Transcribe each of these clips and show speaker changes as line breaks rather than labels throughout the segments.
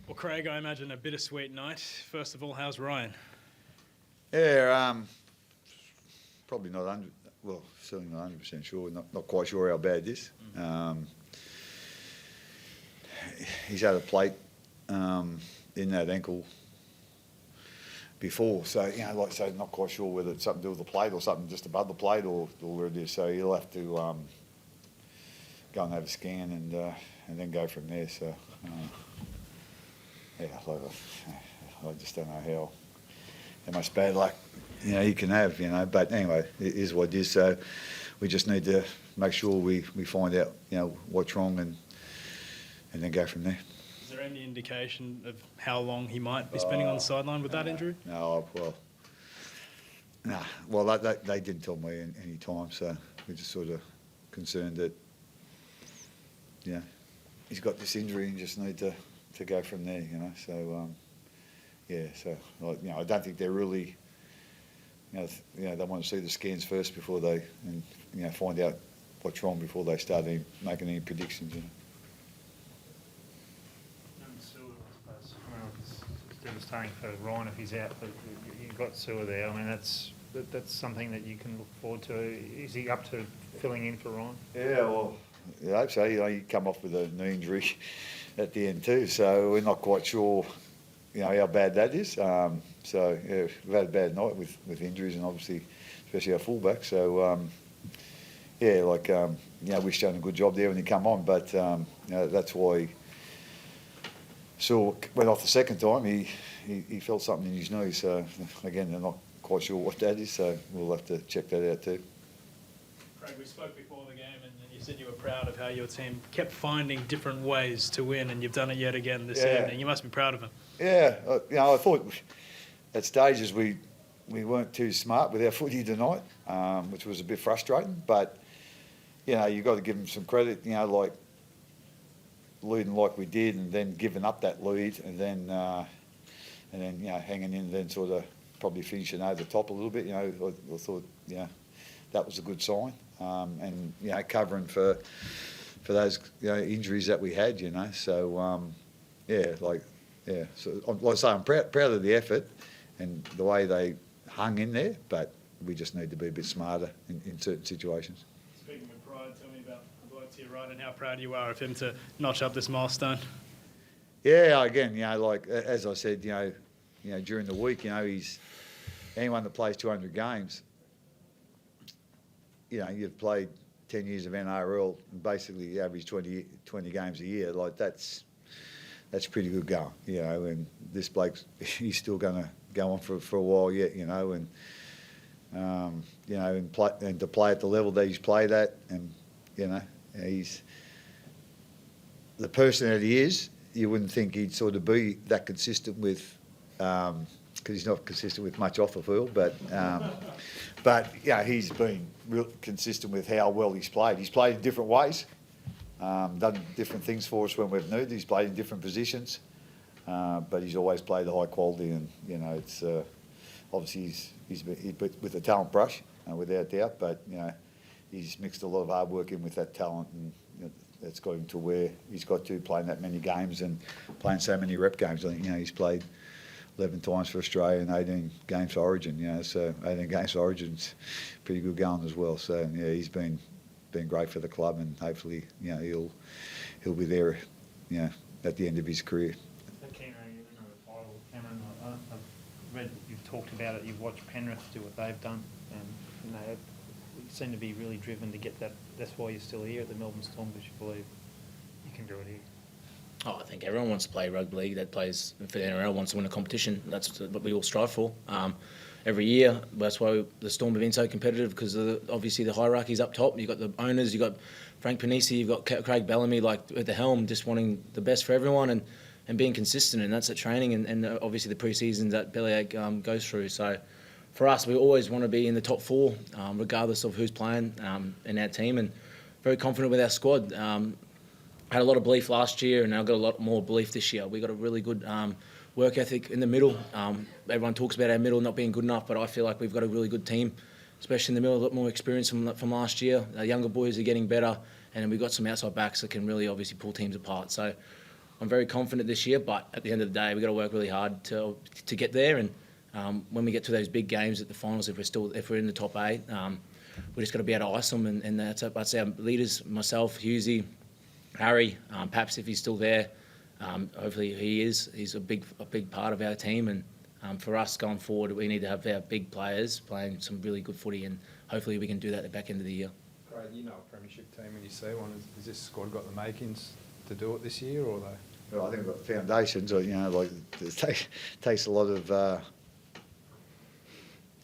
Well, Craig, I imagine a bittersweet night. First of all, how's Ryan?
Yeah, probably not 100. Well, certainly not 100% sure. Not quite sure how bad this. He's had a plate in that ankle before, so like I say, not quite sure whether it's something to do with the plate or something just above the plate or where it is. So he'll have to go and have a scan and then go from there. So yeah, like, I just don't know how much bad luck he can have. But anyway, it is what it is. So we just need to make sure we find out what's wrong and then go from there.
Is there any indication of how long he might be spending on the sideline with that injury?
No, well, they didn't tell me any time, so we're just sort of concerned that he's got this injury and just need to go from there. So so I don't think they're really they want to see the scans first before they find out what's wrong before they start making any predictions.
It's devastating for Ryan if he's out, but you've got Sewer there. I mean, that's something that you can look forward to. Is he up to filling in for Ryan?
Yeah, well, I hope so. He come off with a knee injury at the end too, so we're not quite sure how bad that is. So yeah, we've had a bad night with injuries and obviously especially our fullback. So we've done a good job there when he come on, but that's why. So went off the second time. He felt something in his knee. So again, they're not quite sure what that is. So we'll have to check that out too.
Craig, we spoke before the game, and you said you were proud of how your team kept finding different ways to win, and you've done it yet again this evening. You must be proud of them.
Yeah, I thought at stages we weren't too smart with our footy tonight, which was a bit frustrating. But you've got to give them some credit. Like leading like we did, and then giving up that lead, and then hanging in, and then sort of probably finishing over the top a little bit. I thought that was a good sign, and covering for those injuries that we had. So So like I say, I'm proud of the effort and the way they hung in there, but we just need to be a bit smarter in certain situations.
Speaking of pride, tell me about the bloke to your right and how proud you are of him to notch up this milestone.
Yeah, again, like as I said, during the week, he's anyone that plays 200 games. You've played 10 years of NRL and basically you average 20 games a year. Like that's pretty good going, and this bloke, he's still going to go on for a while yet, and to play at the level that he's played at, and he's the person that he is. You wouldn't think he'd sort of be that consistent with, because he's not consistent with much off the field, but he's been real consistent with how well he's played. He's played in different ways. Done different things for us when we've needed. He's played in different positions, but he's always played high quality, and it's obviously he's with the talent brush, without doubt. But he's mixed a lot of hard work in with that talent, and that's got him to where he's got to, playing that many games and playing so many rep games. I think he's played 11 times for Australia and 18 games for Origin. So 18 games for Origin's pretty good going as well. So he's been great for the club, and hopefully he'll be there at the end of his career.
I've read you've talked about it. You've watched Penrith do what they've done, and they seem to be really driven to get that. That's why you're still here at the Melbourne Storm, because you believe you can do it here.
Oh, I think everyone wants to play rugby league that plays for the NRL, wants to win a competition. That's what we all strive for. Every year, that's why the Storm have been so competitive, because obviously the hierarchy's up top. You've got the owners, you've got Frank Panisi, you've got Craig Bellamy at the helm, just wanting the best for everyone and being consistent, and that's at training and obviously the pre-seasons that Bellyache goes through. So for us, we always want to be in the top four, regardless of who's playing in our team, and very confident with our squad. Had a lot of belief last year, and I've got a lot more belief this year. We've got a really good work ethic in the middle. Everyone talks about our middle not being good enough, but I feel like we've got a really good team, especially in the middle, a lot more experience from last year. Our younger boys are getting better, and we've got some outside backs that can really obviously pull teams apart. So I'm very confident this year, but at the end of the day, we've got to work really hard to get there. And when we get to those big games at the finals, if we're in the top 8, we just got to be able to ice them. And that's our leaders, myself, Hughesy, Harry, Paps if he's still there. Hopefully he is. He's a big part of our team. And for us going forward, we need to have our big players playing some really good footy, and hopefully we can do that at the back end of the year.
Craig, you know a premiership team when you see one. Has this squad got the makings to do it this year, or they?
Well, I think we've got foundations, or, like it takes a lot of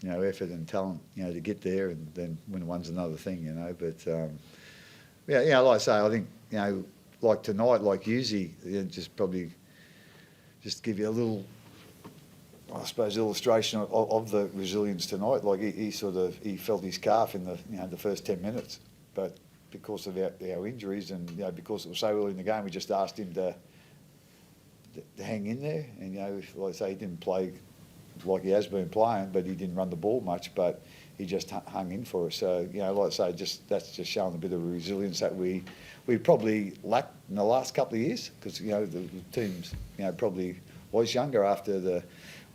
effort and talent, to get there, and then win one's another thing, But like I say, I think like tonight, like Hughesy, just give you a little, I suppose, illustration of the resilience tonight. Like he felt his calf in the first 10 minutes, but because of our injuries and because it was so early in the game, we just asked him to hang in there. And like I say, he didn't play like he has been playing, but he didn't run the ball much, but he just hung in for us. So like I say, that's just showing a bit of resilience that we probably lacked in the last couple of years, because the teams probably was younger after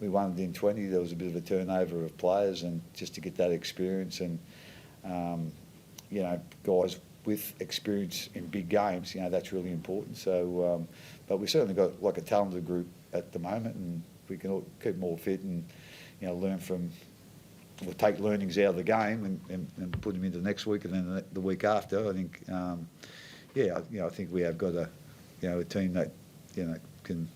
we won it in 20. There was a bit of a turnover of players, and just to get that experience and guys with experience in big games, that's really important. So, but we certainly got like a talented group at the moment, and we can all keep them all fit and learn from. We'll take learnings out of the game and put them into next week and then the week after. I think, I think we have got a team that can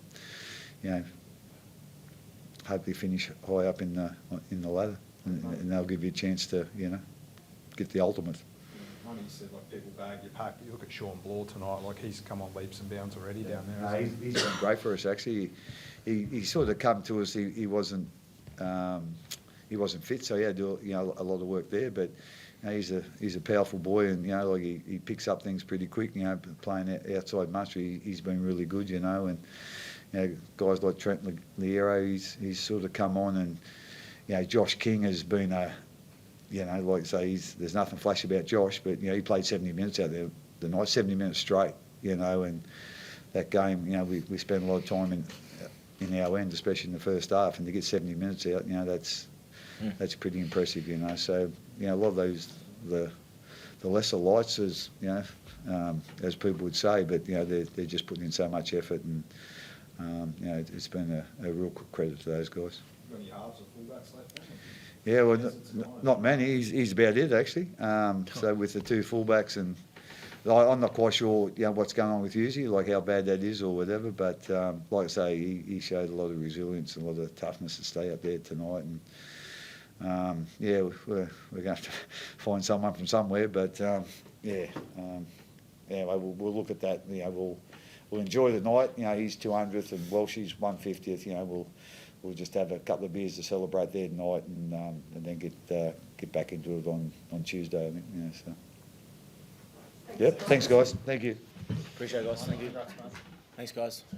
hopefully finish high up in the ladder, and they'll give you a chance to get the ultimate.
One, you said like people bag your pack. You look at Sean Bloor tonight, like he's come on leaps and bounds already down there.
No, he's been great for us actually. He sort of come to us. He wasn't fit, so he had to do a lot of work there. But he's a powerful boy, and like he picks up things pretty quick. Playing outside Munster, he's been really good. And guys like Trent Liero, he's sort of come on, and Josh King has been like I say, there's nothing flash about Josh, but he played 70 minutes out there the night, 70 minutes straight. And that game, we spent a lot of time in our end, especially in the first half, and to get 70 minutes out, that's pretty impressive. So a lot of those the lesser lights, as people would say, but they're just putting in so much effort, and it's been a real credit to those guys.
Got any halves or fullbacks left?
Yeah, well, not many. He's about it actually. So with the two fullbacks, and I'm not quite sure what's going on with Hughesy, like how bad that is or whatever. But like I say, he showed a lot of resilience and a lot of toughness to stay up there tonight. And we're going to have to find someone from somewhere. But we'll look at that. We'll enjoy the night. He's 200th and Welshie's 150th. We'll just have a couple of beers to celebrate their night, and then get back into it on Tuesday, I think. So. Yep. Thanks, guys. Thank you.
Appreciate it, guys. Thank you. Thanks, guys.